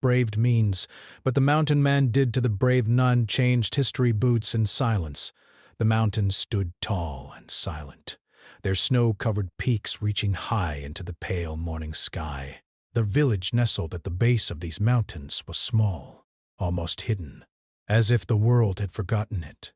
braved means, but the mountain man did to the brave nun changed history boots in silence. The mountains stood tall and silent, their snow-covered peaks reaching high into the pale morning sky. The village nestled at the base of these mountains was small, almost hidden, as if the world had forgotten it.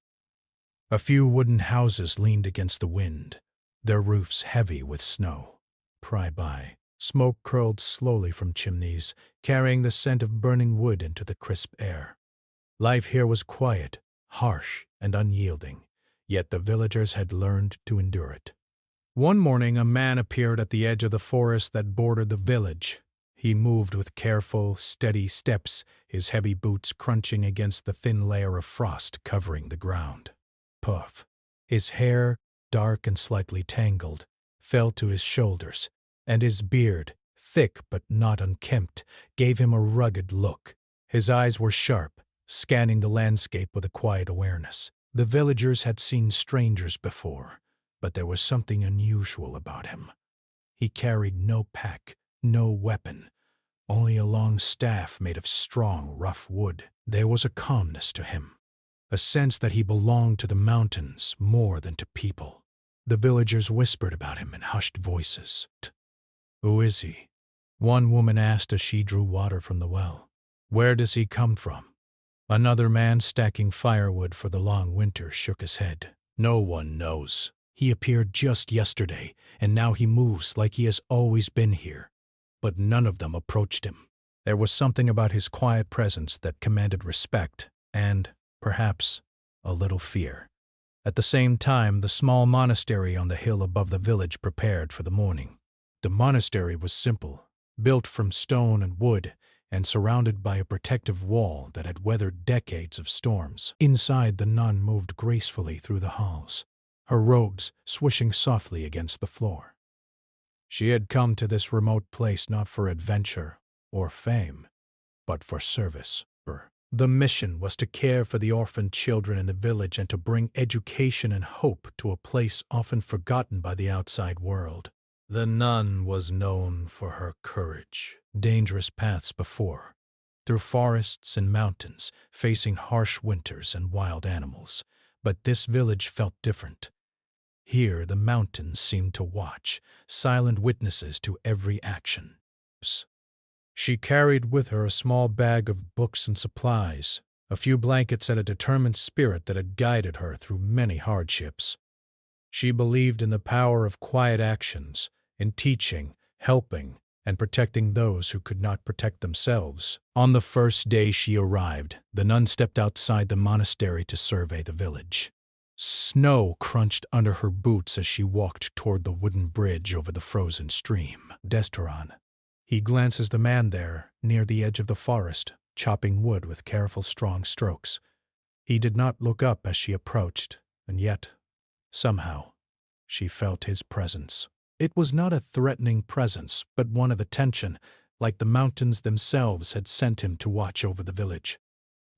A few wooden houses leaned against the wind, their roofs heavy with snow. Pry by, smoke curled slowly from chimneys, carrying the scent of burning wood into the crisp air. Life here was quiet, harsh, and unyielding, yet the villagers had learned to endure it. One morning a man appeared at the edge of the forest that bordered the village. He moved with careful, steady steps, his heavy boots crunching against the thin layer of frost covering the ground. Puff. His hair, dark and slightly tangled, fell to his shoulders, and his beard, thick but not unkempt, gave him a rugged look. His eyes were sharp, scanning the landscape with a quiet awareness. The villagers had seen strangers before, but there was something unusual about him. He carried no pack, no weapon, only a long staff made of strong, rough wood. There was a calmness to him, a sense that he belonged to the mountains more than to people. The villagers whispered about him in hushed voices. "Who is he?" one woman asked as she drew water from the well. "Where does he come from?" Another man stacking firewood for the long winter shook his head. "No one knows. He appeared just yesterday, and now he moves like he has always been here." But none of them approached him. There was something about his quiet presence that commanded respect and, perhaps, a little fear. At the same time, the small monastery on the hill above the village prepared for the morning. The monastery was simple, built from stone and wood, and surrounded by a protective wall that had weathered decades of storms. Inside, the nun moved gracefully through the halls, her robes swishing softly against the floor. She had come to this remote place not for adventure or fame, but for service. The mission was to care for the orphaned children in the village and to bring education and hope to a place often forgotten by the outside world. The nun was known for her courage, dangerous paths before, through forests and mountains, facing harsh winters and wild animals. But this village felt different. Here the mountains seemed to watch, silent witnesses to every action. She carried with her a small bag of books and supplies, a few blankets and a determined spirit that had guided her through many hardships. She believed in the power of quiet actions, in teaching, helping, and protecting those who could not protect themselves. On the first day she arrived, the nun stepped outside the monastery to survey the village. Snow crunched under her boots as she walked toward the wooden bridge over the frozen stream. Desteran. He glances the man there, near the edge of the forest, chopping wood with careful, strong strokes. He did not look up as she approached, and yet, somehow, she felt his presence. It was not a threatening presence, but one of attention, like the mountains themselves had sent him to watch over the village.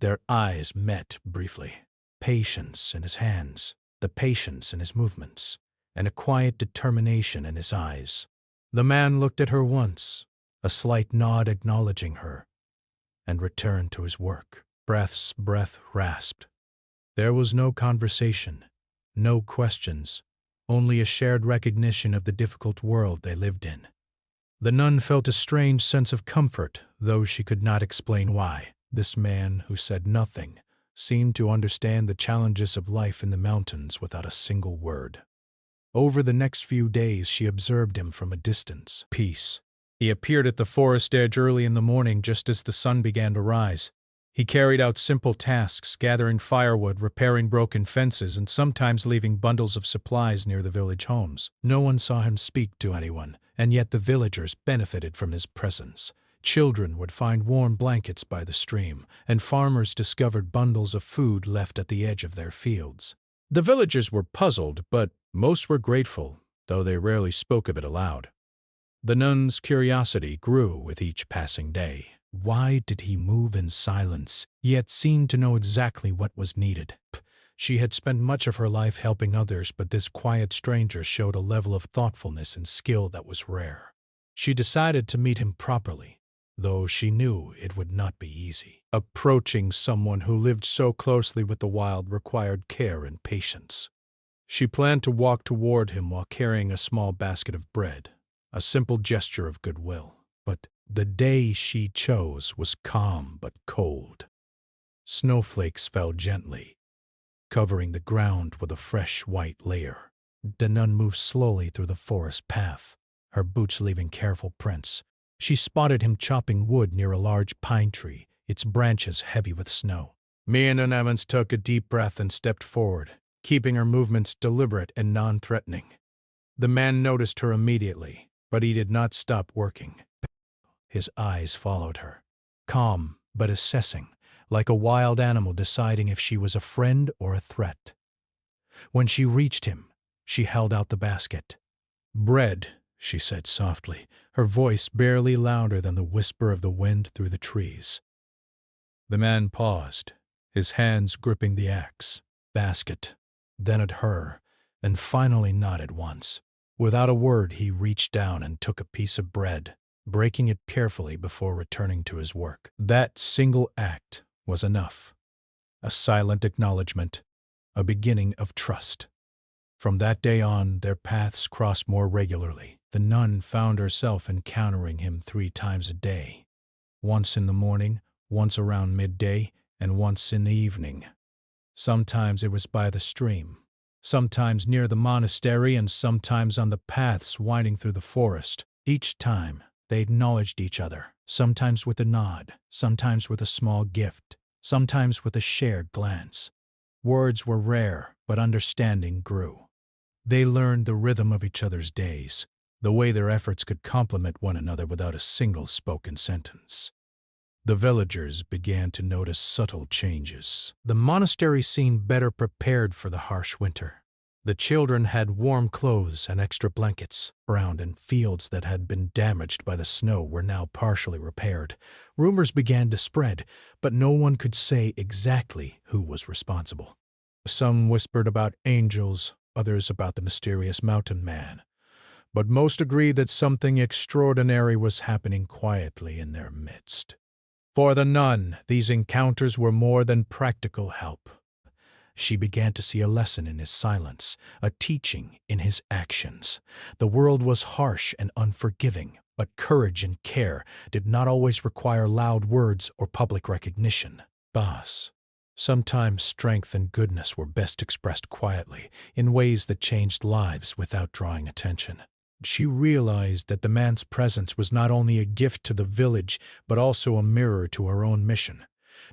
Their eyes met briefly. Patience in his hands, the patience in his movements, and a quiet determination in his eyes. The man looked at her once, a slight nod acknowledging her, and returned to his work. Breath rasped. There was no conversation, no questions, only a shared recognition of the difficult world they lived in. The nun felt a strange sense of comfort, though she could not explain why. This man, who said nothing, seemed to understand the challenges of life in the mountains without a single word. Over the next few days she observed him from a distance. Peace. He appeared at the forest edge early in the morning just as the sun began to rise. He carried out simple tasks, gathering firewood, repairing broken fences, and sometimes leaving bundles of supplies near the village homes. No one saw him speak to anyone, and yet the villagers benefited from his presence. Children would find warm blankets by the stream, and farmers discovered bundles of food left at the edge of their fields. The villagers were puzzled, but most were grateful, though they rarely spoke of it aloud. The nun's curiosity grew with each passing day. Why did he move in silence, yet seemed to know exactly what was needed? She had spent much of her life helping others, but this quiet stranger showed a level of thoughtfulness and skill that was rare. She decided to meet him properly, though she knew it would not be easy. Approaching someone who lived so closely with the wild required care and patience. She planned to walk toward him while carrying a small basket of bread, a simple gesture of goodwill. But the day she chose was calm but cold. Snowflakes fell gently, covering the ground with a fresh white layer. The nun moved slowly through the forest path, her boots leaving careful prints. She spotted him chopping wood near a large pine tree, its branches heavy with snow. Mia Evans took a deep breath and stepped forward, keeping her movements deliberate and non-threatening. The man noticed her immediately, but he did not stop working. His eyes followed her, calm but assessing, like a wild animal deciding if she was a friend or a threat. When she reached him, she held out the basket. "Bread," she said softly, her voice barely louder than the whisper of the wind through the trees. The man paused, his hands gripping the axe, basket, then at her, and finally nodded once. Without a word, he reached down and took a piece of bread, breaking it carefully before returning to his work. That single act was enough. A silent acknowledgement, a beginning of trust. From that day on, their paths crossed more regularly. The nun found herself encountering him 3 times a day, once in the morning, once around midday, and once in the evening. Sometimes it was by the stream, sometimes near the monastery, and sometimes on the paths winding through the forest. Each time, they acknowledged each other, sometimes with a nod, sometimes with a small gift, sometimes with a shared glance. Words were rare, but understanding grew. They learned the rhythm of each other's days, the way their efforts could complement one another without a single spoken sentence. The villagers began to notice subtle changes. The monastery seemed better prepared for the harsh winter. The children had warm clothes and extra blankets. Ground and fields that had been damaged by the snow were now partially repaired. Rumors began to spread, but no one could say exactly who was responsible. Some whispered about angels, others about the mysterious mountain man, but most agreed that something extraordinary was happening quietly in their midst. For the nun, these encounters were more than practical help. She began to see a lesson in his silence, a teaching in his actions. The world was harsh and unforgiving, but courage and care did not always require loud words or public recognition. Sometimes strength and goodness were best expressed quietly, in ways that changed lives without drawing attention. She realized that the man's presence was not only a gift to the village, but also a mirror to her own mission,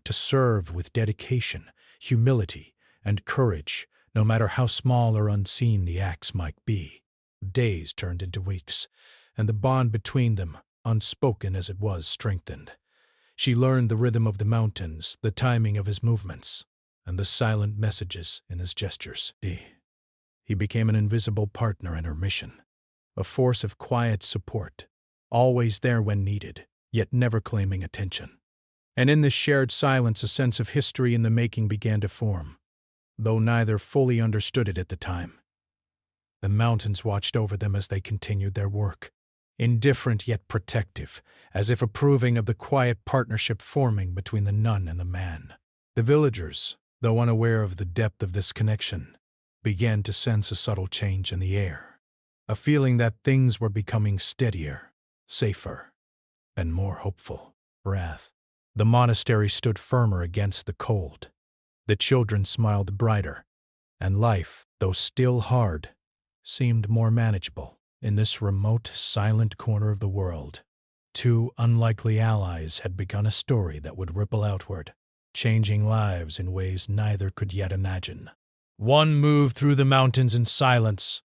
to serve with dedication, humility, and courage, no matter how small or unseen the acts might be. Days turned into weeks, and the bond between them, unspoken as it was, strengthened. She learned the rhythm of the mountains, the timing of his movements, and the silent messages in his gestures. He became an invisible partner in her mission, a force of quiet support, always there when needed, yet never claiming attention. And in this shared silence, a sense of history in the making began to form, though neither fully understood it at the time. The mountains watched over them as they continued their work, indifferent yet protective, as if approving of the quiet partnership forming between the nun and the man. The villagers, though unaware of the depth of this connection, began to sense a subtle change in the air, a feeling that things were becoming steadier, safer, and more hopeful. The monastery stood firmer against the cold. The children smiled brighter, and life, though still hard, seemed more manageable. In this remote, silent corner of the world, 2 unlikely allies had begun a story that would ripple outward, changing lives in ways neither could yet imagine. One moved through the mountains in silence,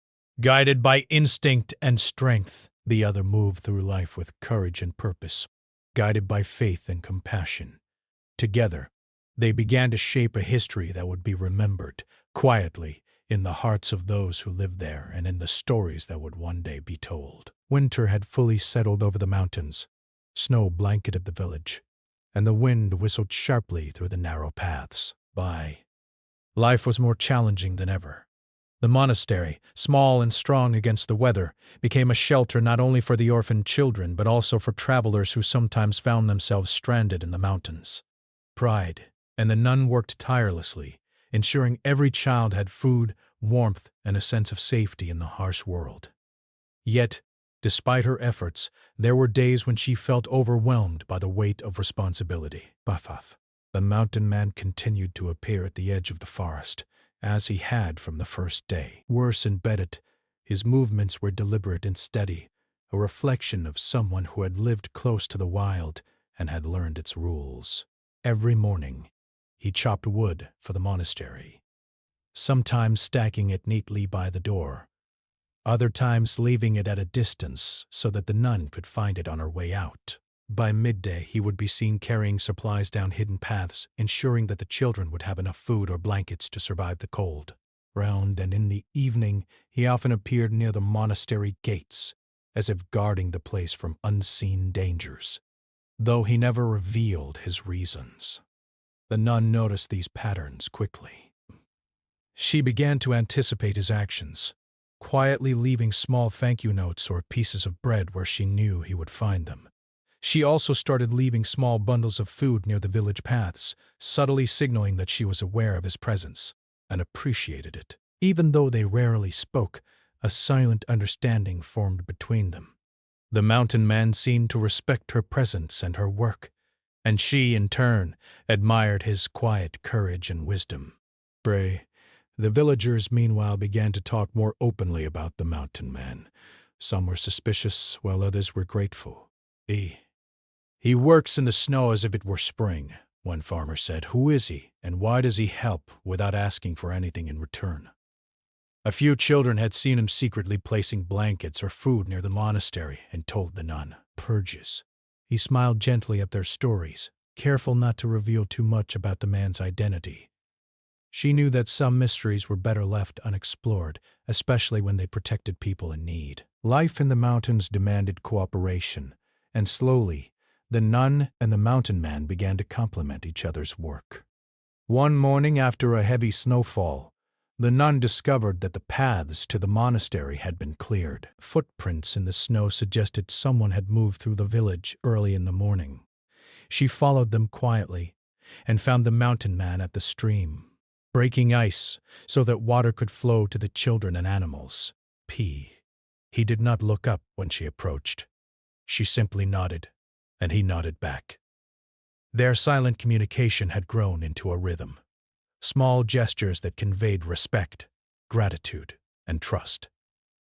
guided by instinct and strength. The other moved through life with courage and purpose, guided by faith and compassion. Together, they began to shape a history that would be remembered, quietly, in the hearts of those who lived there and in the stories that would one day be told. Winter had fully settled over the mountains. Snow blanketed the village, and the wind whistled sharply through the narrow paths. Life was more challenging than ever. The monastery, small and strong against the weather, became a shelter not only for the orphaned children but also for travelers who sometimes found themselves stranded in the mountains. Pride, and the nun worked tirelessly, ensuring every child had food, warmth, and a sense of safety in the harsh world. Yet, despite her efforts, there were days when she felt overwhelmed by the weight of responsibility. Buffaf. The mountain man continued to appear at the edge of the forest, as he had from the first day. Worse embedded, his movements were deliberate and steady, a reflection of someone who had lived close to the wild and had learned its rules. Every morning, he chopped wood for the monastery, sometimes stacking it neatly by the door, other times leaving it at a distance so that the nun could find it on her way out. By midday, he would be seen carrying supplies down hidden paths, ensuring that the children would have enough food or blankets to survive the cold. Round and in the evening, he often appeared near the monastery gates, as if guarding the place from unseen dangers, though he never revealed his reasons. The nun noticed these patterns quickly. She began to anticipate his actions, quietly leaving small thank you notes or pieces of bread where she knew he would find them. She also started leaving small bundles of food near the village paths, subtly signaling that she was aware of his presence and appreciated it. Even though they rarely spoke, a silent understanding formed between them. The mountain man seemed to respect her presence and her work, and she, in turn, admired his quiet courage and wisdom. The villagers, meanwhile, began to talk more openly about the mountain man. Some were suspicious, while others were grateful. He works in the snow as if it were spring, one farmer said. Who is he, and why does he help without asking for anything in return? A few children had seen him secretly placing blankets or food near the monastery and told the nun. Purges. He smiled gently at their stories, careful not to reveal too much about the man's identity. She knew that some mysteries were better left unexplored, especially when they protected people in need. Life in the mountains demanded cooperation, and slowly, the nun and the mountain man began to complement each other's work. One morning after a heavy snowfall, the nun discovered that the paths to the monastery had been cleared. Footprints in the snow suggested someone had moved through the village early in the morning. She followed them quietly and found the mountain man at the stream, breaking ice so that water could flow to the children and animals. He did not look up when she approached. She simply nodded, and he nodded back. Their silent communication had grown into a rhythm. Small gestures that conveyed respect, gratitude, and trust.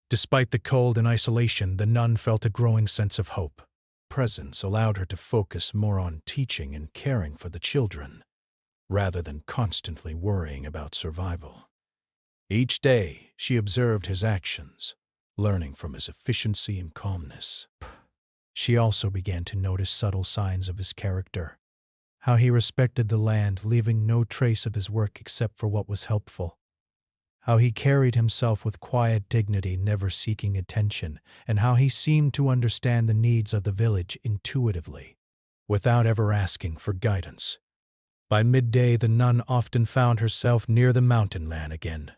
Despite the cold and isolation, the nun felt a growing sense of hope. Presence allowed her to focus more on teaching and caring for the children, rather than constantly worrying about survival. Each day, she observed his actions, learning from his efficiency and calmness. She also began to notice subtle signs of his character. How he respected the land, leaving no trace of his work except for what was helpful. How he carried himself with quiet dignity, never seeking attention, and how he seemed to understand the needs of the village intuitively, without ever asking for guidance. By midday, the nun often found herself near the mountain man again.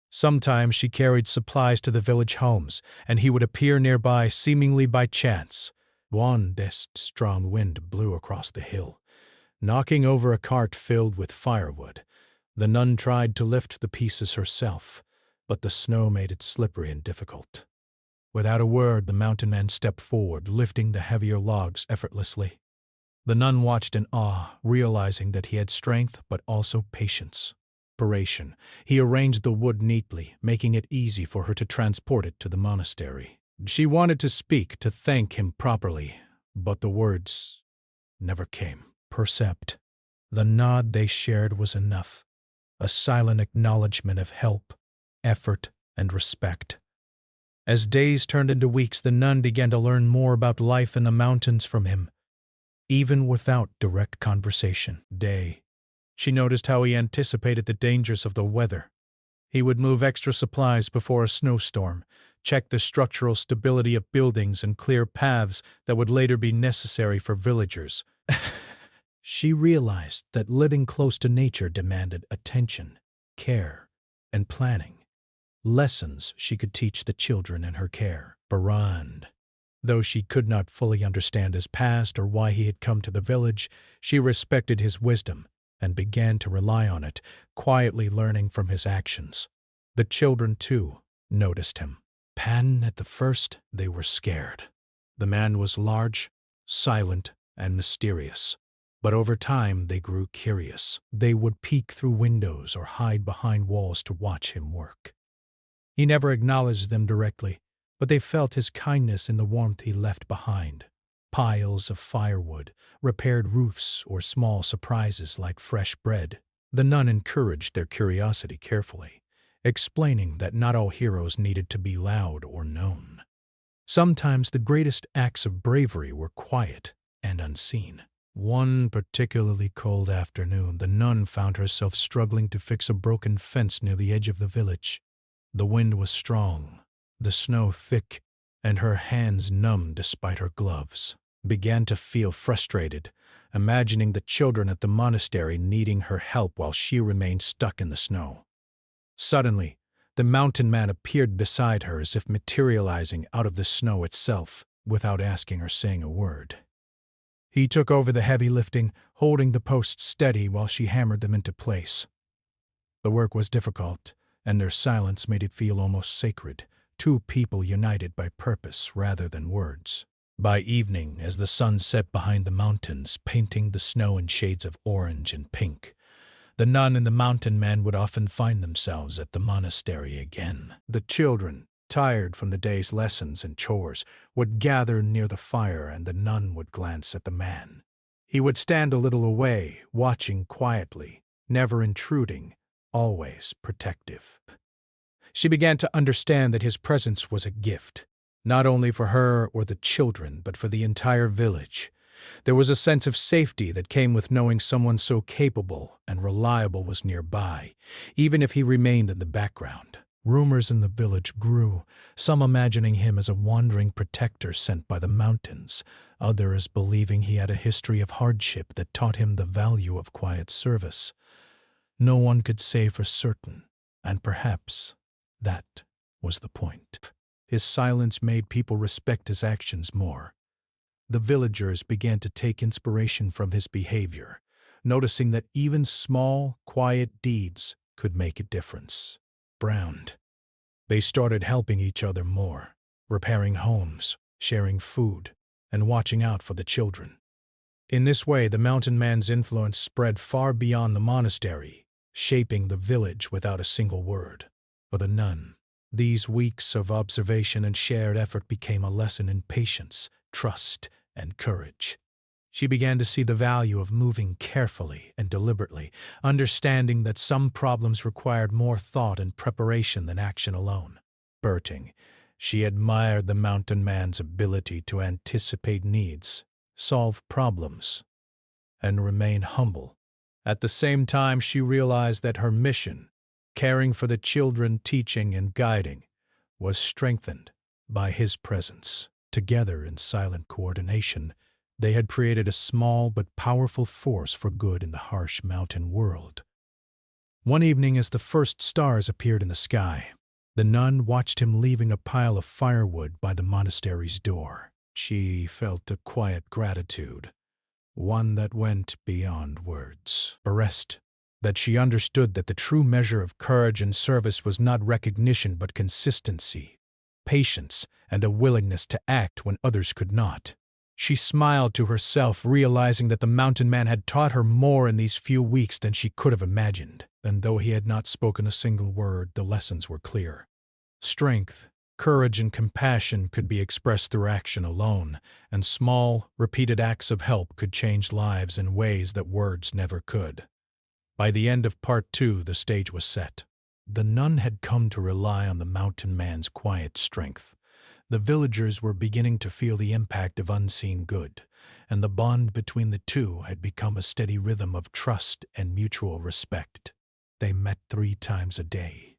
Sometimes she carried supplies to the village homes, and he would appear nearby seemingly by chance. One day, strong wind blew across the hill, knocking over a cart filled with firewood. The nun tried to lift the pieces herself, but the snow made it slippery and difficult. Without a word, the mountain man stepped forward, lifting the heavier logs effortlessly. The nun watched in awe, realizing that he had strength but also patience. He arranged the wood neatly, making it easy for her to transport it to the monastery. She wanted to speak, to thank him properly, but the words never came. The nod they shared was enough, a silent acknowledgement of help, effort, and respect. As days turned into weeks, the nun began to learn more about life in the mountains from him, even without direct conversation. She noticed how he anticipated the dangers of the weather. He would move extra supplies before a snowstorm, check the structural stability of buildings, and clear paths that would later be necessary for villagers. She realized that living close to nature demanded attention, care, and planning. lessons she could teach the children in her care. Barand. Though she could not fully understand his past or why he had come to the village, she respected his wisdom and began to rely on it, quietly learning from his actions. The children, too, noticed him. At the first, they were scared. The man was large, silent, and mysterious. But over time, they grew curious. They would peek through windows or hide behind walls to watch him work. He never acknowledged them directly, but they felt his kindness in the warmth he left behind. Piles of firewood, repaired roofs, or small surprises like fresh bread. The nun encouraged their curiosity carefully, explaining that not all heroes needed to be loud or known. Sometimes the greatest acts of bravery were quiet and unseen. One particularly cold afternoon, the nun found herself struggling to fix a broken fence near the edge of the village. The wind was strong, the snow thick, and her hands numb despite her gloves. Began to feel frustrated, imagining the children at the monastery needing her help while she remained stuck in the snow. Suddenly, the mountain man appeared beside her as if materializing out of the snow itself, without asking or saying a word. He took over the heavy lifting, holding the posts steady while she hammered them into place. The work was difficult, and their silence made it feel almost sacred, two people united by purpose rather than words. By evening, as the sun set behind the mountains, painting the snow in shades of orange and pink, the nun and the mountain man would often find themselves at the monastery again. The children, tired from the day's lessons and chores, would gather near the fire, and the nun would glance at the man. He would stand a little away, watching quietly, never intruding, always protective. She began to understand that his presence was a gift, not only for her or the children, but for the entire village. There was a sense of safety that came with knowing someone so capable and reliable was nearby, even if he remained in the background. Rumors in the village grew, some imagining him as a wandering protector sent by the mountains, others believing he had a history of hardship that taught him the value of quiet service. No one could say for certain, and perhaps that was the point. His silence made people respect his actions more. The villagers began to take inspiration from his behavior, noticing that even small, quiet deeds could make a difference. Browned. They started helping each other more, repairing homes, sharing food, and watching out for the children. In this way, the mountain man's influence spread far beyond the monastery, shaping the village without a single word. For the nun, these weeks of observation and shared effort became a lesson in patience, trust, and courage. She began to see the value of moving carefully and deliberately, understanding that some problems required more thought and preparation than action alone. Berting, she admired the mountain man's ability to anticipate needs, solve problems, and remain humble. At the same time, she realized that her mission, caring for the children, teaching and guiding, was strengthened by his presence. Together in silent coordination, they had created a small but powerful force for good in the harsh mountain world. One evening, as the first stars appeared in the sky, the nun watched him leaving a pile of firewood by the monastery's door. She felt a quiet gratitude, one that went beyond words. A rest that she understood that the true measure of courage and service was not recognition but consistency, patience, and a willingness to act when others could not. She smiled to herself, realizing that the mountain man had taught her more in these few weeks than she could have imagined. And though he had not spoken a single word, the lessons were clear. Strength, courage, and compassion could be expressed through action alone, and small, repeated acts of help could change lives in ways that words never could. By the end of Part 2, the stage was set. The nun had come to rely on the mountain man's quiet strength. The villagers were beginning to feel the impact of unseen good, and the bond between the two had become a steady rhythm of trust and mutual respect. They met 3 times a day,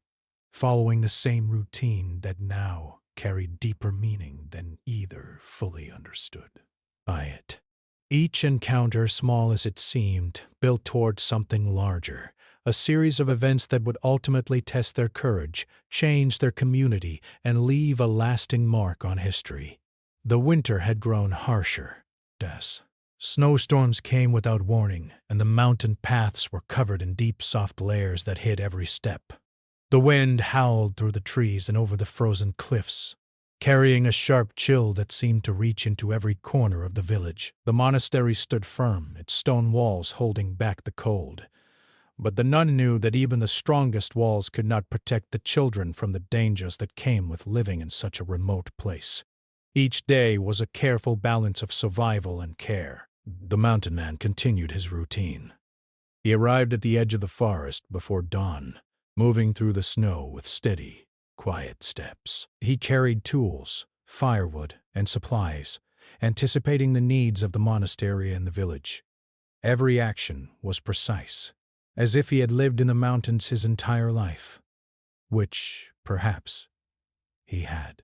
following the same routine that now carried deeper meaning than either fully understood. By it. Each encounter, small as it seemed, built toward something larger, a series of events that would ultimately test their courage, change their community, and leave a lasting mark on history. The winter had grown harsher. Snowstorms came without warning, and the mountain paths were covered in deep, soft layers that hid every step. The wind howled through the trees and over the frozen cliffs, carrying a sharp chill that seemed to reach into every corner of the village. The monastery stood firm, its stone walls holding back the cold. But the nun knew that even the strongest walls could not protect the children from the dangers that came with living in such a remote place. Each day was a careful balance of survival and care. The mountain man continued his routine. He arrived at the edge of the forest before dawn, moving through the snow with steady, quiet steps. He carried tools, firewood, and supplies, anticipating the needs of the monastery and the village. Every action was precise, as if he had lived in the mountains his entire life, which, perhaps, he had.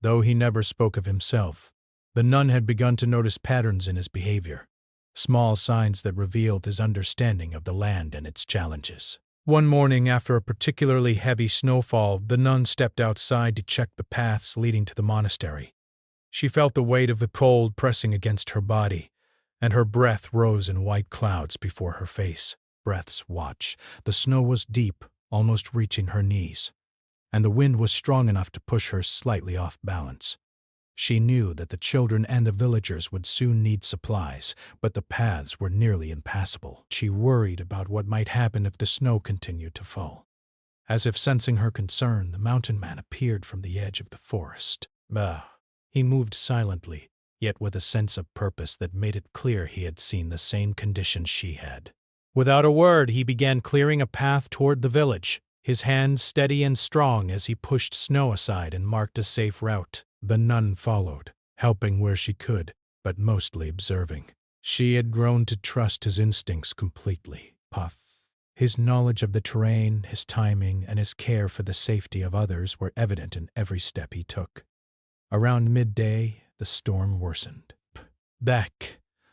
Though he never spoke of himself, the nun had begun to notice patterns in his behavior, small signs that revealed his understanding of the land and its challenges. One morning, after a particularly heavy snowfall, the nun stepped outside to check the paths leading to the monastery. She felt the weight of the cold pressing against her body, and her breath rose in white clouds before her face. Breath's watch. The snow was deep, almost reaching her knees, and the wind was strong enough to push her slightly off balance. She knew that the children and the villagers would soon need supplies, but the paths were nearly impassable. She worried about what might happen if the snow continued to fall. As if sensing her concern, the mountain man appeared from the edge of the forest. He moved silently, yet with a sense of purpose that made it clear he had seen the same conditions she had. Without a word, he began clearing a path toward the village, his hands steady and strong as he pushed snow aside and marked a safe route. The nun followed, helping where she could, but mostly observing. She had grown to trust his instincts completely. His knowledge of the terrain, his timing, and his care for the safety of others were evident in every step he took. Around midday, the storm worsened.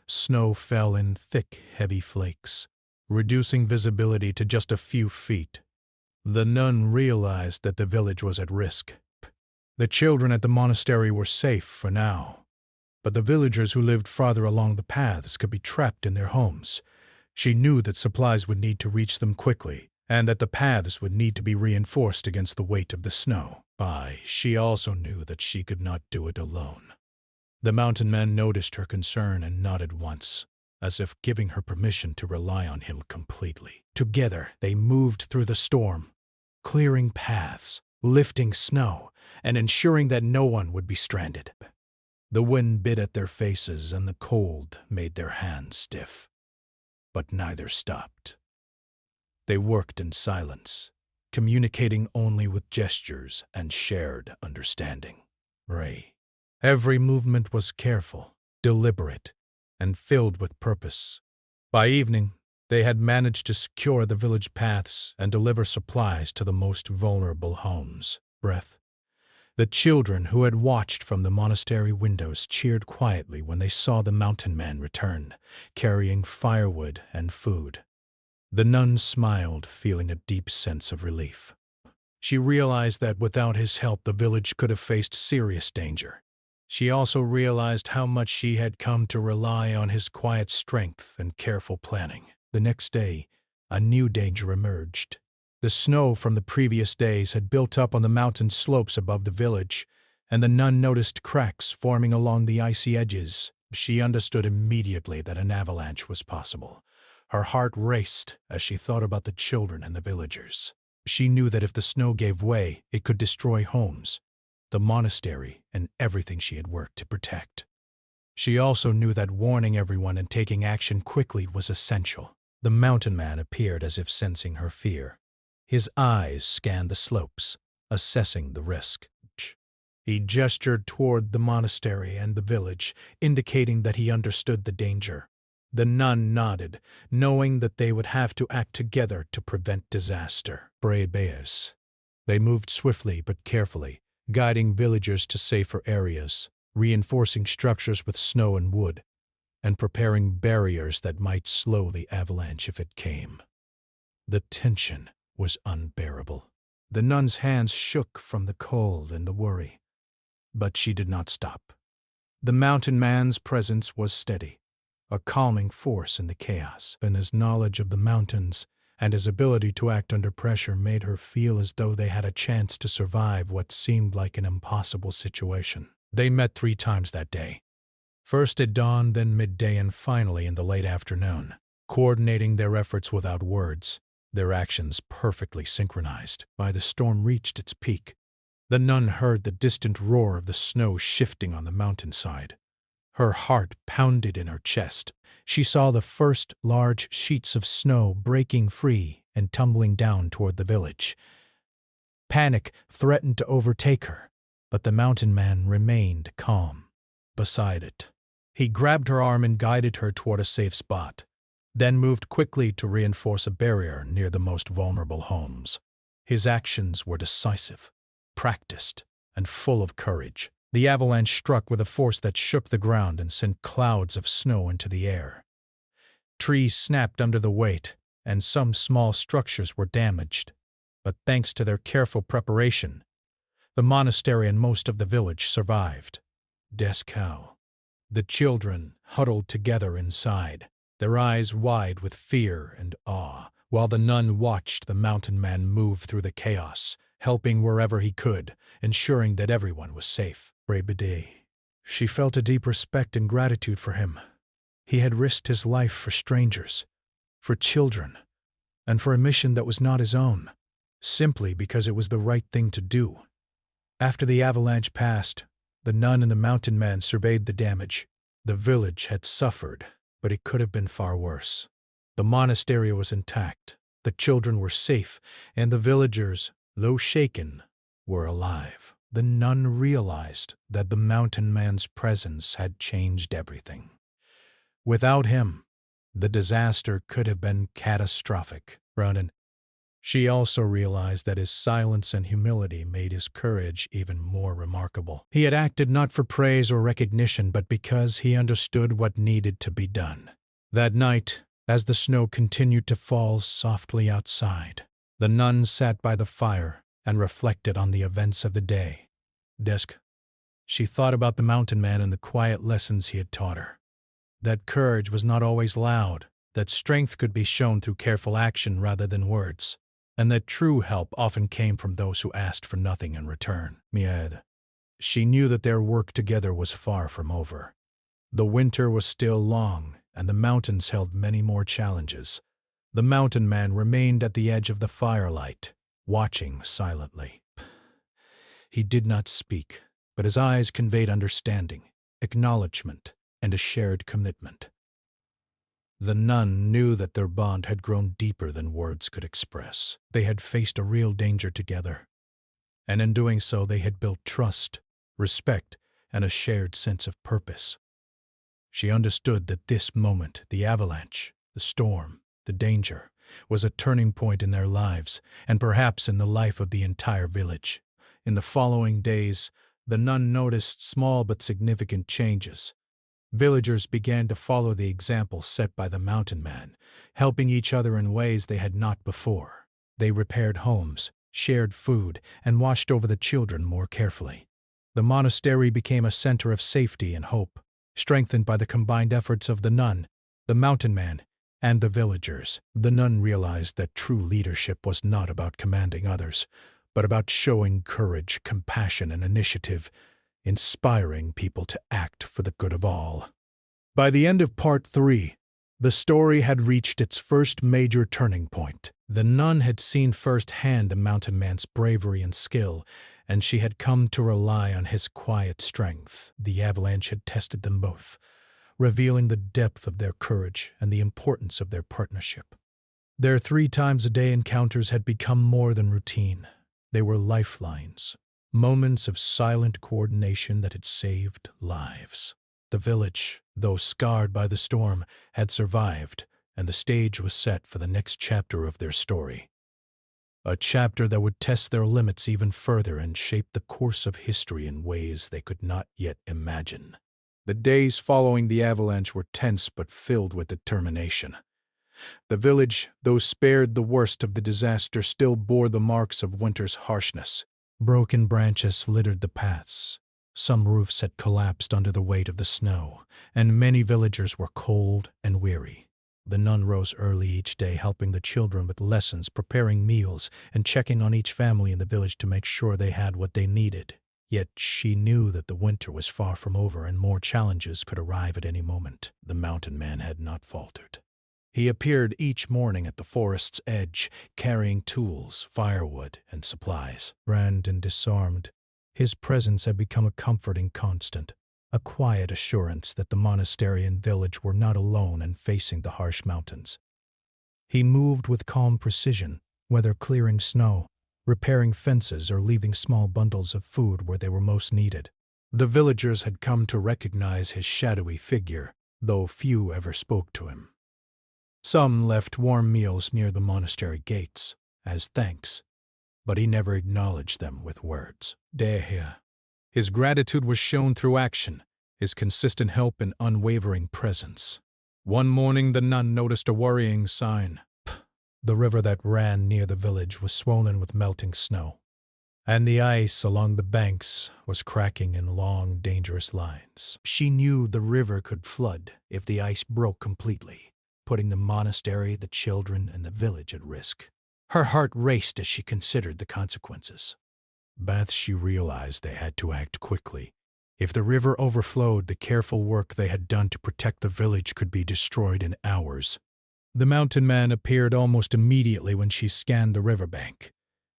Snow fell in thick, heavy flakes, reducing visibility to just a few feet. The nun realized that the village was at risk. The children at the monastery were safe for now, but the villagers who lived farther along the paths could be trapped in their homes. She knew that supplies would need to reach them quickly, and that the paths would need to be reinforced against the weight of the snow. She also knew that she could not do it alone. The mountain man noticed her concern and nodded once, as if giving her permission to rely on him completely. Together, they moved through the storm, clearing paths, lifting snow, and ensuring that no one would be stranded. The wind bit at their faces and the cold made their hands stiff. But neither stopped. They worked in silence, communicating only with gestures and shared understanding. Every movement was careful, deliberate, and filled with purpose. By evening, they had managed to secure the village paths and deliver supplies to the most vulnerable homes. The children who had watched from the monastery windows cheered quietly when they saw the mountain man return, carrying firewood and food. The nun smiled, feeling a deep sense of relief. She realized that without his help the village could have faced serious danger. She also realized how much she had come to rely on his quiet strength and careful planning. The next day, a new danger emerged. The snow from the previous days had built up on the mountain slopes above the village, and the nun noticed cracks forming along the icy edges. She understood immediately that an avalanche was possible. Her heart raced as she thought about the children and the villagers. She knew that if the snow gave way, it could destroy homes, the monastery, and everything she had worked to protect. She also knew that warning everyone and taking action quickly was essential. The mountain man appeared as if sensing her fear. His eyes scanned the slopes, assessing the risk. He gestured toward the monastery and the village, indicating that he understood the danger. The nun nodded, knowing that they would have to act together to prevent disaster. They moved swiftly but carefully, guiding villagers to safer areas, reinforcing structures with snow and wood, and preparing barriers that might slow the avalanche if it came. The tension was unbearable. The nun's hands shook from the cold and the worry. But she did not stop. The mountain man's presence was steady, a calming force in the chaos, and his knowledge of the mountains and his ability to act under pressure made her feel as though they had a chance to survive what seemed like an impossible situation. They met 3 times that day. First at dawn, then midday, and finally in the late afternoon, coordinating their efforts without words, their actions perfectly synchronized. By the storm reached its peak, the nun heard the distant roar of the snow shifting on the mountainside. Her heart pounded in her chest. She saw the first large sheets of snow breaking free and tumbling down toward the village. Panic threatened to overtake her, but the mountain man remained calm beside it. He grabbed her arm and guided her toward a safe spot, then moved quickly to reinforce a barrier near the most vulnerable homes. His actions were decisive, practiced, and full of courage. The avalanche struck with a force that shook the ground and sent clouds of snow into the air. Trees snapped under the weight, and some small structures were damaged. But thanks to their careful preparation, the monastery and most of the village survived. Descal. The children huddled together inside, their eyes wide with fear and awe, while the nun watched the mountain man move through the chaos, helping wherever he could, ensuring that everyone was safe. Brebede. She felt a deep respect and gratitude for him. He had risked his life for strangers, for children, and for a mission that was not his own, simply because it was the right thing to do. After the avalanche passed, the nun and the mountain man surveyed the damage. The village had suffered, but it could have been far worse. The monastery was intact, the children were safe, and the villagers, though shaken, were alive. The nun realized that the mountain man's presence had changed everything. Without him, the disaster could have been catastrophic. Ronan. She also realized that his silence and humility made his courage even more remarkable. He had acted not for praise or recognition, but because he understood what needed to be done. That night, as the snow continued to fall softly outside, the nun sat by the fire and reflected on the events of the day. She thought about the mountain man and the quiet lessons he had taught her. That courage was not always loud, that strength could be shown through careful action rather than words, and that true help often came from those who asked for nothing in return. Mied. She knew that their work together was far from over. The winter was still long, and the mountains held many more challenges. The mountain man remained at the edge of the firelight, watching silently. He did not speak, but his eyes conveyed understanding, acknowledgement, and a shared commitment. The nun knew that their bond had grown deeper than words could express. They had faced a real danger together, and in doing so they had built trust, respect, and a shared sense of purpose. She understood that this moment, the avalanche, the storm, the danger, was a turning point in their lives, and perhaps in the life of the entire village. In the following days, the nun noticed small but significant changes. Villagers began to follow the example set by the mountain man, helping each other in ways they had not before. They repaired homes, shared food, and watched over the children more carefully. The monastery became a center of safety and hope, strengthened by the combined efforts of the nun, the mountain man, and the villagers. The nun realized that true leadership was not about commanding others, but about showing courage, compassion, and initiative, inspiring people to act for the good of all. By the end of Part 3, the story had reached its first major turning point. The nun had seen firsthand the mountain man's bravery and skill, and she had come to rely on his quiet strength. The avalanche had tested them both, revealing the depth of their courage and the importance of their partnership. Their 3-times-a-day encounters had become more than routine. They were lifelines, moments of silent coordination that had saved lives. The village, though scarred by the storm, had survived, and the stage was set for the next chapter of their story. A chapter that would test their limits even further and shape the course of history in ways they could not yet imagine. The days following the avalanche were tense but filled with determination. The village, though spared the worst of the disaster, still bore the marks of winter's harshness. Broken branches littered the paths. Some roofs had collapsed under the weight of the snow, and many villagers were cold and weary. The nun rose early each day, helping the children with lessons, preparing meals, and checking on each family in the village to make sure they had what they needed. Yet she knew that the winter was far from over and more challenges could arrive at any moment. The mountain man had not faltered. He appeared each morning at the forest's edge, carrying tools, firewood, and supplies. Brand and disarmed, his presence had become a comforting constant, a quiet assurance that the monastery and village were not alone in facing the harsh mountains. He moved with calm precision, whether clearing snow, repairing fences, or leaving small bundles of food where they were most needed. The villagers had come to recognize his shadowy figure, though few ever spoke to him. Some left warm meals near the monastery gates, as thanks, but he never acknowledged them with words. Here. His gratitude was shown through action, his consistent help and unwavering presence. One morning the nun noticed a worrying sign. The river that ran near the village was swollen with melting snow, and the ice along the banks was cracking in long, dangerous lines. She knew the river could flood if the ice broke completely, putting the monastery, the children, and the village at risk. Her heart raced as she considered the consequences. But she realized they had to act quickly. If the river overflowed, the careful work they had done to protect the village could be destroyed in hours. The mountain man appeared almost immediately when she scanned the riverbank.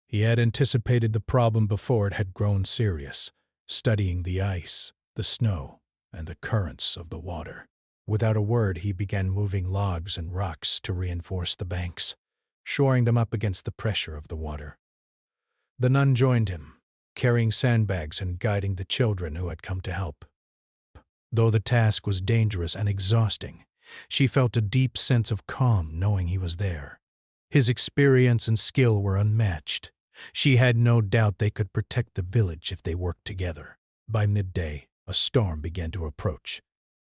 He had anticipated the problem before it had grown serious, studying the ice, the snow, and the currents of the water. Without a word, he began moving logs and rocks to reinforce the banks, shoring them up against the pressure of the water. The nun joined him, carrying sandbags and guiding the children who had come to help. Though the task was dangerous and exhausting, she felt a deep sense of calm knowing he was there. His experience and skill were unmatched. She had no doubt they could protect the village if they worked together. By midday, a storm began to approach.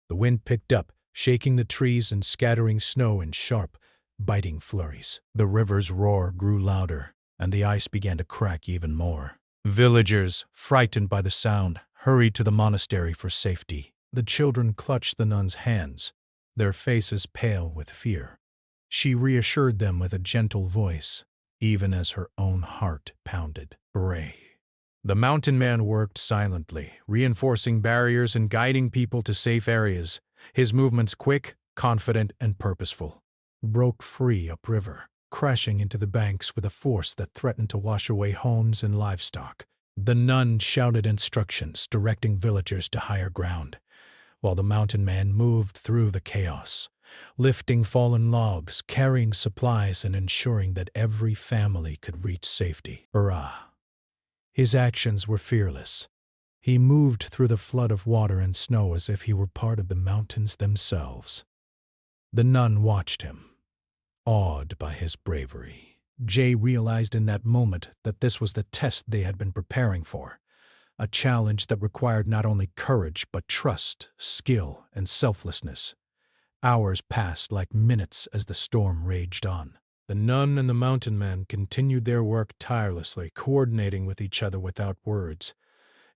The wind picked up, shaking the trees and scattering snow in sharp, biting flurries. The river's roar grew louder, and the ice began to crack even more. Villagers, frightened by the sound, hurried to the monastery for safety. The children clutched the nun's hands, their faces pale with fear. She reassured them with a gentle voice, even as her own heart pounded. Pray. The mountain man worked silently, reinforcing barriers and guiding people to safe areas, his movements quick, confident, and purposeful. Broke free upriver, crashing into the banks with a force that threatened to wash away homes and livestock. The nun shouted instructions, directing villagers to higher ground, while the mountain man moved through the chaos, lifting fallen logs, carrying supplies, and ensuring that every family could reach safety. Hurrah! His actions were fearless. He moved through the flood of water and snow as if he were part of the mountains themselves. The nun watched him, awed by his bravery. Jay realized in that moment that this was the test they had been preparing for. A challenge that required not only courage but trust, skill, and selflessness. Hours passed like minutes as the storm raged on. The nun and the mountain man continued their work tirelessly, coordinating with each other without words.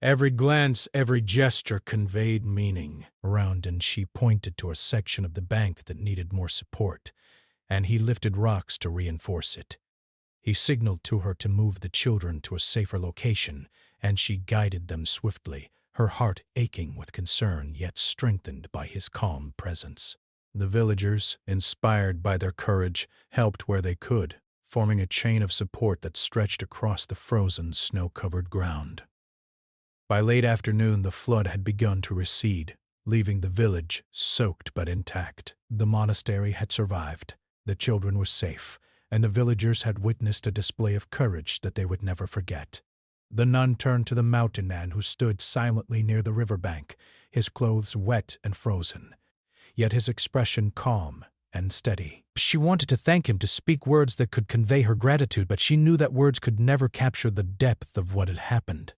Every glance, every gesture conveyed meaning. Around, and she pointed to a section of the bank that needed more support, and he lifted rocks to reinforce it. He signaled to her to move the children to a safer location, and she guided them swiftly, her heart aching with concern yet strengthened by his calm presence. The villagers, inspired by their courage, helped where they could, forming a chain of support that stretched across the frozen, snow-covered ground. By late afternoon, the flood had begun to recede, leaving the village soaked but intact. The monastery had survived, the children were safe, and the villagers had witnessed a display of courage that they would never forget. The nun turned to the mountain man who stood silently near the riverbank, his clothes wet and frozen, yet his expression calm and steady. She wanted to thank him, to speak words that could convey her gratitude, but she knew that words could never capture the depth of what had happened.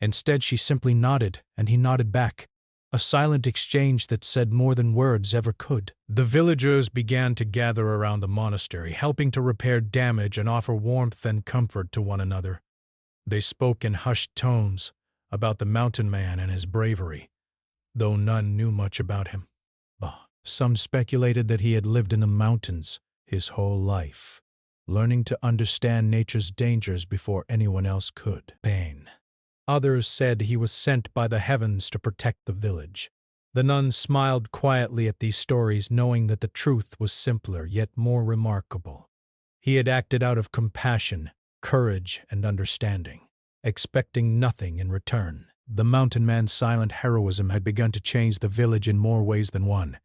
Instead, she simply nodded, and he nodded back. a silent exchange that said more than words ever could. The villagers began to gather around the monastery, helping to repair damage and offer warmth and comfort to one another. They spoke in hushed tones about the mountain man and his bravery, though none knew much about him. Some speculated that he had lived in the mountains his whole life, learning to understand nature's dangers before anyone else could. Pain. Others said he was sent by the heavens to protect the village. The nun smiled quietly at these stories, knowing that the truth was simpler yet more remarkable. He had acted out of compassion, courage, and understanding, expecting nothing in return. The mountain man's silent heroism had begun to change the village in more ways than one.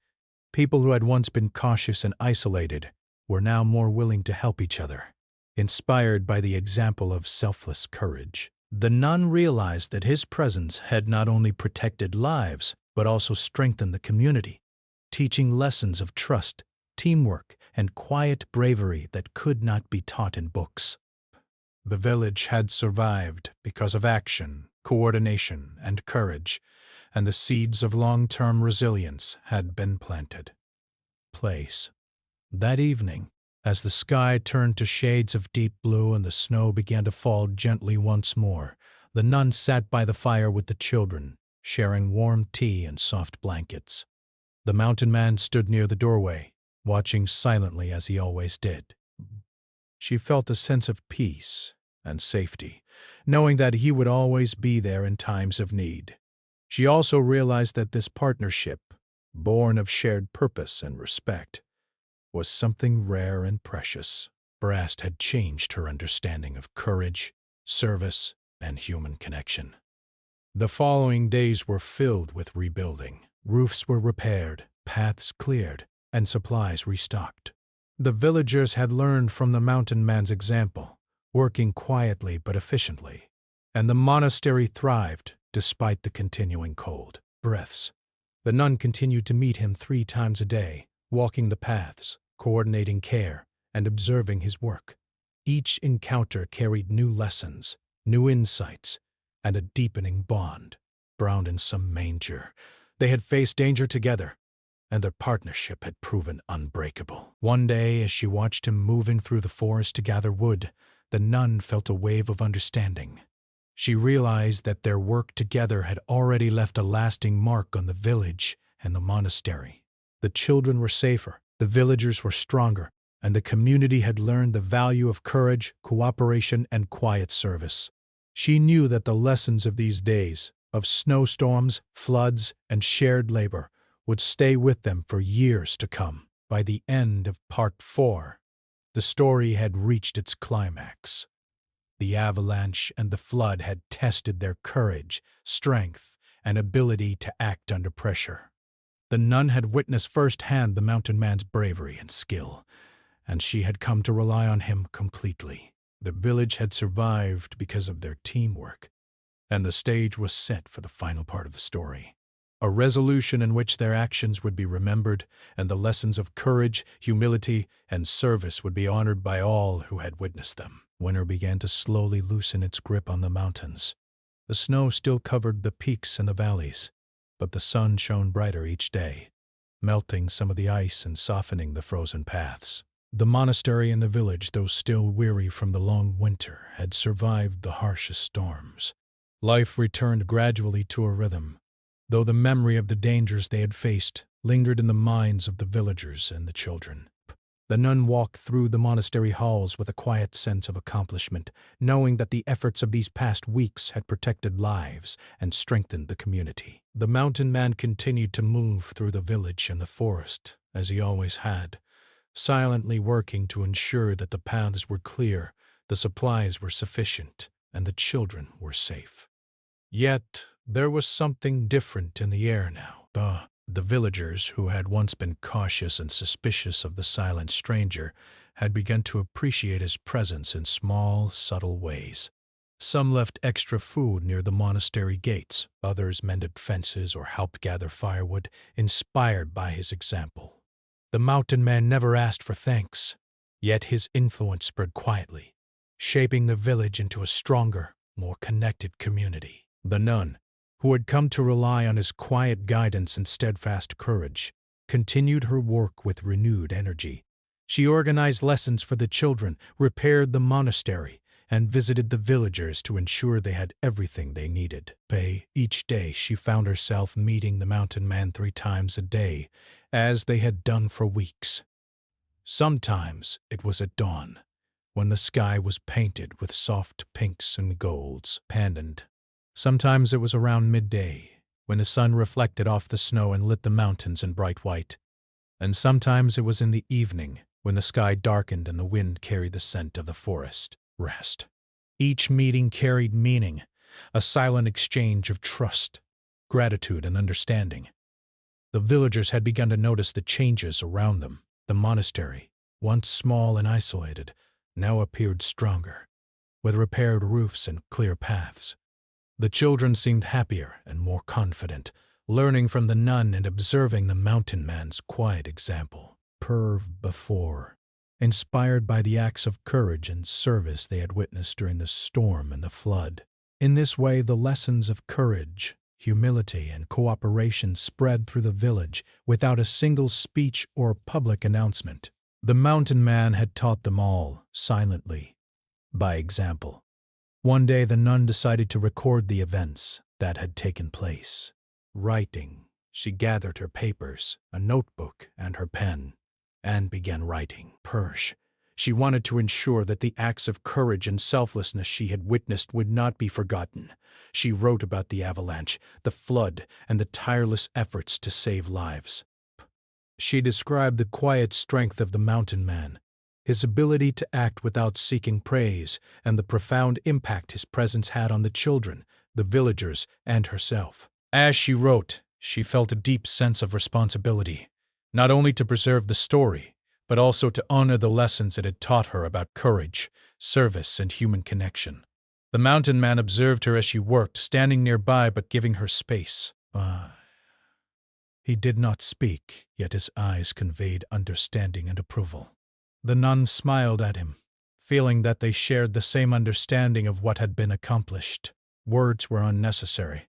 People who had once been cautious and isolated were now more willing to help each other, inspired by the example of selfless courage. The nun realized that his presence had not only protected lives, but also strengthened the community, teaching lessons of trust, teamwork, and quiet bravery that could not be taught in books. The village had survived because of action, coordination, and courage, and the seeds of long-term resilience had been planted. Place. That evening, as the sky turned to shades of deep blue and the snow began to fall gently once more, the nun sat by the fire with the children, sharing warm tea and soft blankets. The mountain man stood near the doorway, watching silently as he always did. She felt a sense of peace and safety, knowing that he would always be there in times of need. She also realized that this partnership, born of shared purpose and respect, was something rare and precious. Brast had changed her understanding of courage, service, and human connection. The following days were filled with rebuilding. Roofs were repaired, paths cleared, and supplies restocked. The villagers had learned from the mountain man's example, working quietly but efficiently, and the monastery thrived despite the continuing cold. Breaths. The nun continued to meet him 3 times a day, walking the paths, coordinating care, and observing his work. Each encounter carried new lessons, new insights, and a deepening bond. Browned in some manger, they had faced danger together, and their partnership had proven unbreakable. One day, as she watched him moving through the forest to gather wood, the nun felt a wave of understanding. She realized that their work together had already left a lasting mark on the village and the monastery. The children were safer, the villagers were stronger, and the community had learned the value of courage, cooperation, and quiet service. She knew that the lessons of these days, of snowstorms, floods, and shared labor, would stay with them for years to come. By the end of Part 4, the story had reached its climax. The avalanche and the flood had tested their courage, strength, and ability to act under pressure. The nun had witnessed firsthand the mountain man's bravery and skill, and she had come to rely on him completely. The village had survived because of their teamwork, and the stage was set for the final part of the story. A resolution in which their actions would be remembered, and the lessons of courage, humility, and service would be honored by all who had witnessed them. Winter began to slowly loosen its grip on the mountains. The snow still covered the peaks and the valleys, but the sun shone brighter each day, melting some of the ice and softening the frozen paths. The monastery and the village, though still weary from the long winter, had survived the harshest storms. Life returned gradually to a rhythm, though the memory of the dangers they had faced lingered in the minds of the villagers and the children. The nun walked through the monastery halls with a quiet sense of accomplishment, knowing that the efforts of these past weeks had protected lives and strengthened the community. The mountain man continued to move through the village and the forest, as he always had, silently working to ensure that the paths were clear, the supplies were sufficient, and the children were safe. Yet there was something different in the air now. The villagers, who had once been cautious and suspicious of the silent stranger, had begun to appreciate his presence in small, subtle ways. Some left extra food near the monastery gates, others mended fences or helped gather firewood, inspired by his example. The mountain man never asked for thanks, yet his influence spread quietly, shaping the village into a stronger, more connected community. The nun, who had come to rely on his quiet guidance and steadfast courage, continued her work with renewed energy. She organized lessons for the children, repaired the monastery, and visited the villagers to ensure they had everything they needed. Each day she found herself meeting the mountain man 3 times a day, as they had done for weeks. Sometimes it was at dawn, when the sky was painted with soft pinks and golds pendant. Sometimes it was around midday, when the sun reflected off the snow and lit the mountains in bright white. And sometimes it was in the evening, when the sky darkened and the wind carried the scent of the forest. Rest. Each meeting carried meaning, a silent exchange of trust, gratitude, and understanding. The villagers had begun to notice the changes around them. The monastery, once small and isolated, now appeared stronger, with repaired roofs and clear paths. The children seemed happier and more confident, learning from the nun and observing the mountain man's quiet example. Before, inspired by the acts of courage and service they had witnessed during the storm and the flood. In this way, the lessons of courage, humility, and cooperation spread through the village without a single speech or public announcement. The mountain man had taught them all, silently, by example. One day the nun decided to record the events that had taken place. Writing, she gathered her papers, a notebook, and her pen, and began writing. She wanted to ensure that the acts of courage and selflessness she had witnessed would not be forgotten. She wrote about the avalanche, the flood, and the tireless efforts to save lives. She described the quiet strength of the mountain man, his ability to act without seeking praise, and the profound impact his presence had on the children, the villagers, and herself. As she wrote, she felt a deep sense of responsibility, not only to preserve the story, but also to honor the lessons it had taught her about courage, service, and human connection. The mountain man observed her as she worked, standing nearby but giving her space. He did not speak, yet his eyes conveyed understanding and approval. The nun smiled at him, feeling that they shared the same understanding of what had been accomplished. Words were unnecessary.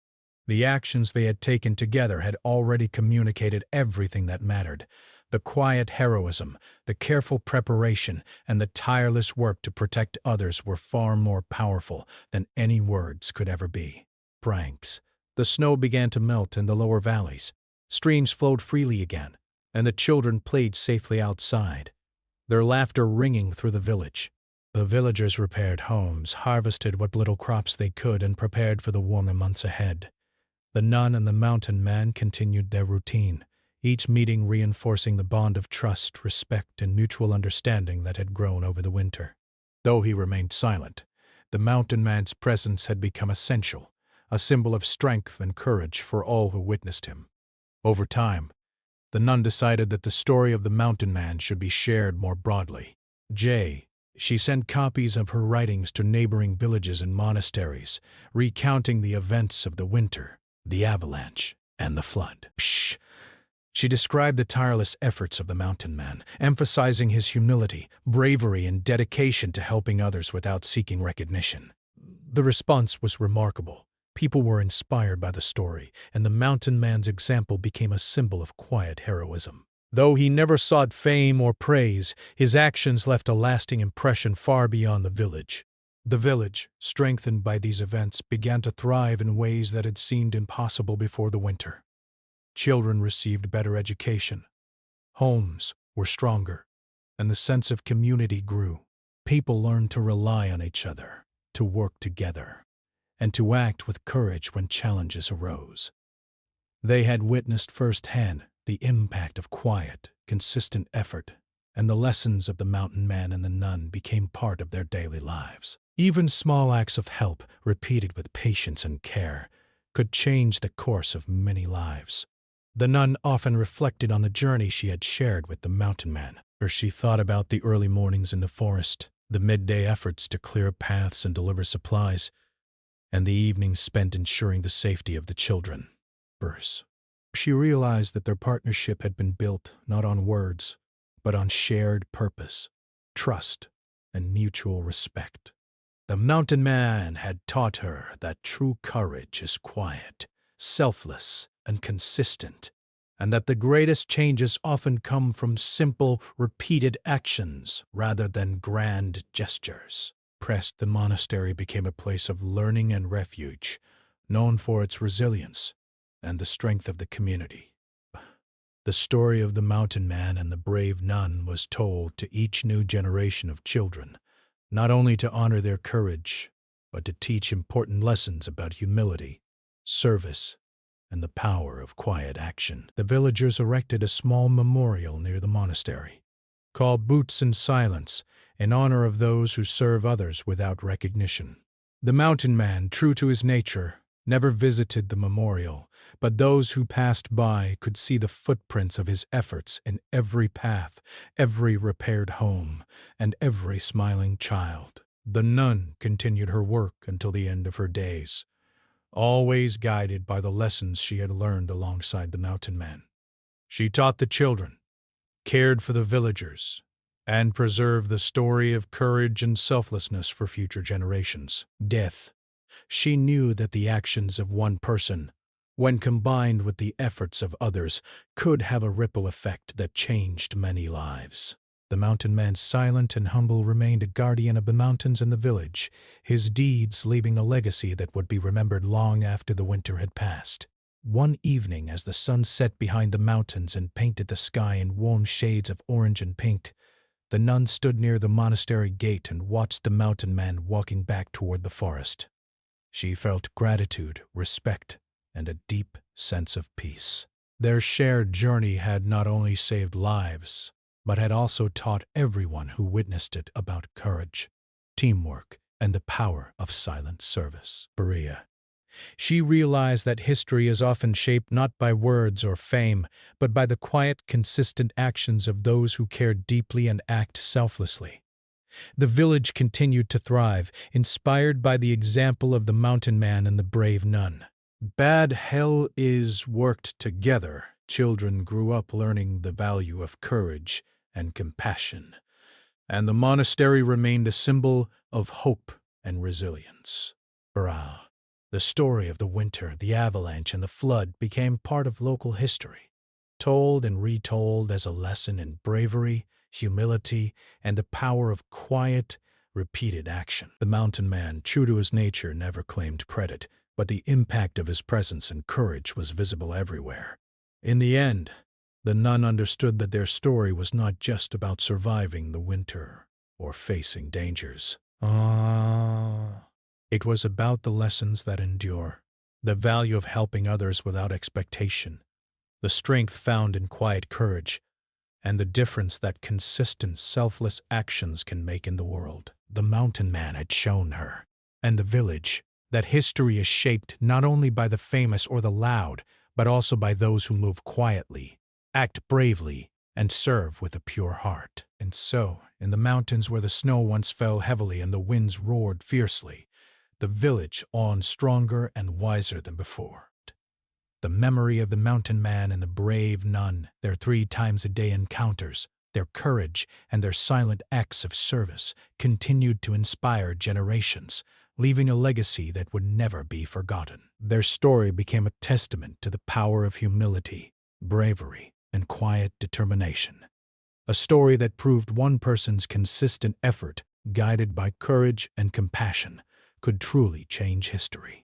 The actions they had taken together had already communicated everything that mattered. The quiet heroism, the careful preparation, and the tireless work to protect others were far more powerful than any words could ever be. Pranks. The snow began to melt in the lower valleys. Streams flowed freely again, and the children played safely outside, their laughter ringing through the village. The villagers repaired homes, harvested what little crops they could, and prepared for the warmer months ahead. The nun and the mountain man continued their routine, each meeting reinforcing the bond of trust, respect, and mutual understanding that had grown over the winter. Though he remained silent, the mountain man's presence had become essential, a symbol of strength and courage for all who witnessed him. Over time, the nun decided that the story of the mountain man should be shared more broadly. She sent copies of her writings to neighboring villages and monasteries, recounting the events of the winter, the avalanche, and the flood. She described the tireless efforts of the mountain man, emphasizing his humility, bravery, and dedication to helping others without seeking recognition. The response was remarkable. People were inspired by the story, and the mountain man's example became a symbol of quiet heroism. Though he never sought fame or praise, his actions left a lasting impression far beyond the village. The village, strengthened by these events, began to thrive in ways that had seemed impossible before the winter. Children received better education. Homes were stronger, and the sense of community grew. People learned to rely on each other, to work together, and to act with courage when challenges arose. They had witnessed firsthand the impact of quiet, consistent effort, and the lessons of the mountain man and the nun became part of their daily lives. Even small acts of help, repeated with patience and care, could change the course of many lives. The nun often reflected on the journey she had shared with the mountain man, or she thought about the early mornings in the forest, the midday efforts to clear paths and deliver supplies, and the evenings spent ensuring the safety of the children. She realized that their partnership had been built not on words, but on shared purpose, trust, and mutual respect. The mountain man had taught her that true courage is quiet, selfless, and consistent, and that the greatest changes often come from simple, repeated actions rather than grand gestures. The monastery became a place of learning and refuge, known for its resilience and the strength of the community. The story of the mountain man and the brave nun was told to each new generation of children, not only to honor their courage, but to teach important lessons about humility, service, and the power of quiet action. The villagers erected a small memorial near the monastery, called Boots in Silence, in honor of those who serve others without recognition. The mountain man, true to his nature, never visited the memorial, but those who passed by could see the footprints of his efforts in every path, every repaired home, and every smiling child. The nun continued her work until the end of her days, always guided by the lessons she had learned alongside the mountain man. She taught the children, cared for the villagers, and preserved the story of courage and selflessness for future generations. She knew that the actions of one person, when combined with the efforts of others, could have a ripple effect that changed many lives. The mountain man, silent and humble, remained a guardian of the mountains and the village, his deeds leaving a legacy that would be remembered long after the winter had passed. One evening, as the sun set behind the mountains and painted the sky in warm shades of orange and pink, the nun stood near the monastery gate and watched the mountain man walking back toward the forest. She felt gratitude, respect, and a deep sense of peace. Their shared journey had not only saved lives, but had also taught everyone who witnessed it about courage, teamwork, and the power of silent service. She realized that history is often shaped not by words or fame, but by the quiet, consistent actions of those who care deeply and act selflessly. The village continued to thrive, inspired by the example of the mountain man and the brave nun. Bad hell is worked together. Children grew up learning the value of courage and compassion, and the monastery remained a symbol of hope and resilience. The story of the winter, the avalanche, and the flood became part of local history, told and retold as a lesson in bravery, humility, and the power of quiet, repeated action. The mountain man, true to his nature, never claimed credit, but the impact of his presence and courage was visible everywhere. In the end, the nun understood that their story was not just about surviving the winter or facing dangers. It was about the lessons that endure, the value of helping others without expectation, the strength found in quiet courage, and the difference that consistent, selfless actions can make in the world. The mountain man had shown her, and the village, that history is shaped not only by the famous or the loud, but also by those who move quietly, act bravely, and serve with a pure heart. And so, in the mountains where the snow once fell heavily and the winds roared fiercely, the village on stronger and wiser than before. The memory of the mountain man and the brave nun, their 3-times-a-day encounters, their courage, and their silent acts of service continued to inspire generations, leaving a legacy that would never be forgotten. Their story became a testament to the power of humility, bravery, and quiet determination. A story that proved one person's consistent effort, guided by courage and compassion, could truly change history.